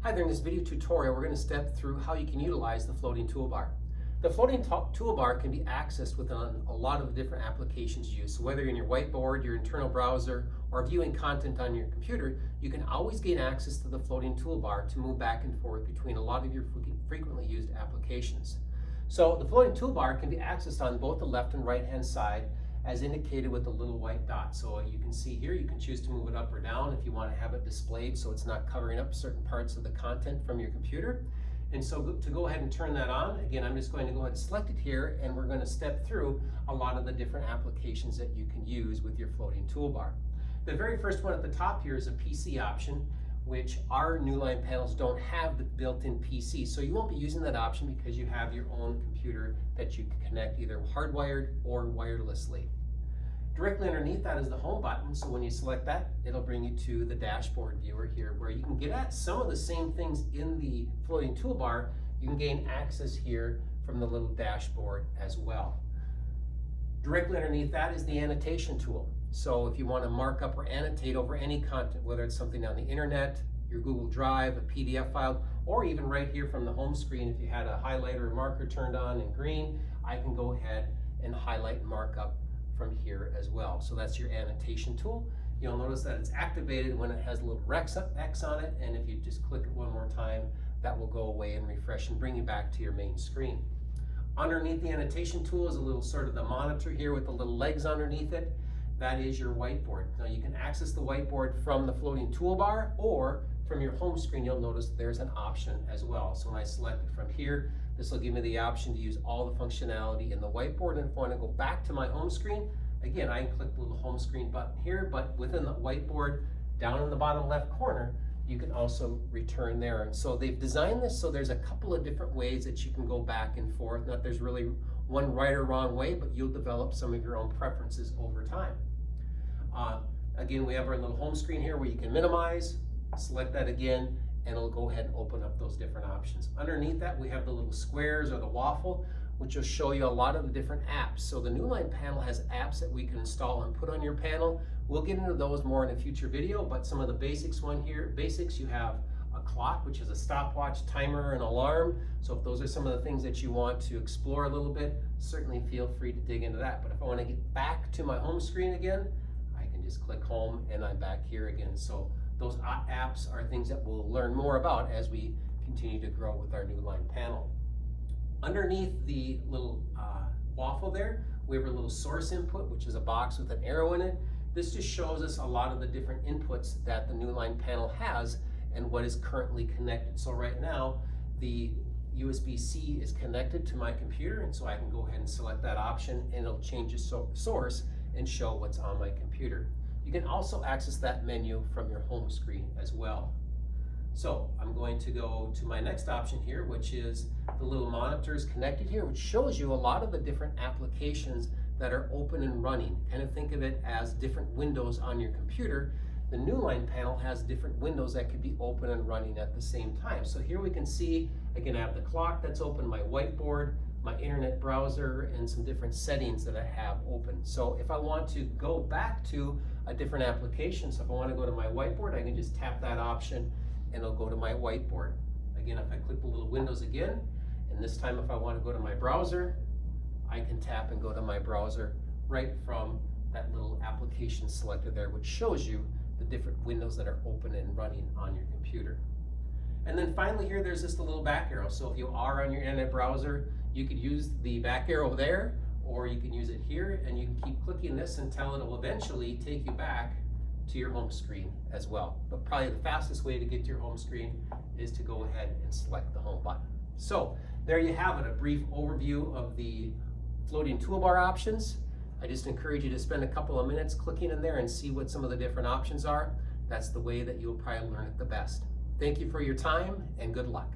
Hi there, in this video tutorial we're going to step through how you can utilize the floating toolbar. The floating toolbar can be accessed within a lot of the different applications used. So whether you're in your whiteboard, your internal browser, or viewing content on your computer, you can always gain access to the floating toolbar to move back and forth between a lot of your frequently used applications. So the floating toolbar can be accessed on both the left and right hand side as indicated with the little white dot. So you can see here, you can choose to move it up or down if you want to have it displayed so it's not covering up certain parts of the content from your computer. And so to go ahead and turn that on, again, I'm just going to go ahead and select it here, and we're going to step through a lot of the different applications that you can use with your floating toolbar. The very first one at the top here is a PC option, which our Newline panels don't have the built-in PC. So you won't be using that option because you have your own computer that you can connect either hardwired or wirelessly. Directly underneath that is the home button. So when you select that, it'll bring you to the dashboard viewer here, where you can get at some of the same things in the floating toolbar. You can gain access here from the little dashboard as well. Directly underneath that is the annotation tool. So if you want to mark up or annotate over any content, whether it's something on the internet, your Google Drive, a PDF file, or even right here from the home screen, if you had a highlighter or marker turned on in green, I can go ahead and highlight and mark up from here as well. So that's your annotation tool. You'll notice that it's activated when it has a little X on it, and if you just click it one more time, that will go away and refresh and bring you back to your main screen. Underneath the annotation tool is a little sort of the monitor here with the little legs underneath it. That is your whiteboard. Now you can access the whiteboard from the floating toolbar or from your home screen. You'll notice there's an option as well. So when I select it from here, this will give me the option to use all the functionality in the whiteboard. And if I want to go back to my home screen, again, I can click the little home screen button here, but within the whiteboard, down in the bottom left corner, you can also return there. And so they've designed this so there's a couple of different ways that you can go back and forth. Not there's really one right or wrong way, but you'll develop some of your own preferences over time. Again, we have our little home screen here where you can minimize, select that again, and it'll go ahead and open up those different options. Underneath that, we have the little squares or the waffle, which will show you a lot of the different apps. So the Newline panel has apps that we can install and put on your panel. We'll get into those more in a future video, but some of the basics you have a clock, which is a stopwatch, timer, and alarm. So if those are some of the things that you want to explore a little bit, certainly feel free to dig into that. But if I want to get back to my home screen again, I can just click home and I'm back here again. So those apps are things that we'll learn more about as we continue to grow with our Newline panel. Underneath the little waffle there, we have a little source input, which is a box with an arrow in it. This just shows us a lot of the different inputs that the Newline panel has and what is currently connected. So right now, the USB-C is connected to my computer, and so I can go ahead and select that option and it'll change the source and show what's on my computer. You can also access that menu from your home screen as well. So I'm going to go to my next option here, which is the little monitors connected here, which shows you a lot of the different applications that are open and running. Kind of think of it as different windows on your computer. The Newline panel has different windows that could be open and running at the same time. So here we can see, again, I have the clock that's open, my whiteboard, my internet browser, and some different settings that I have open. So if I want to go back to a different application, so if I want to go to my whiteboard, I can just tap that option and it'll go to my whiteboard. Again, if I click the little windows again, and this time if I want to go to my browser, I can tap and go to my browser right from that little application selector there, which shows you the different windows that are open and running on your computer. And then finally here, there's just a little back arrow. So if you are on your internet browser, you could use the back arrow there, or you can use it here, and you can keep clicking this until it will eventually take you back to your home screen as well. But probably the fastest way to get to your home screen is to go ahead and select the home button. So there you have it, a brief overview of the floating toolbar options. I just encourage you to spend a couple of minutes clicking in there and see what some of the different options are. That's the way that you'll probably learn it the best. Thank you for your time and good luck.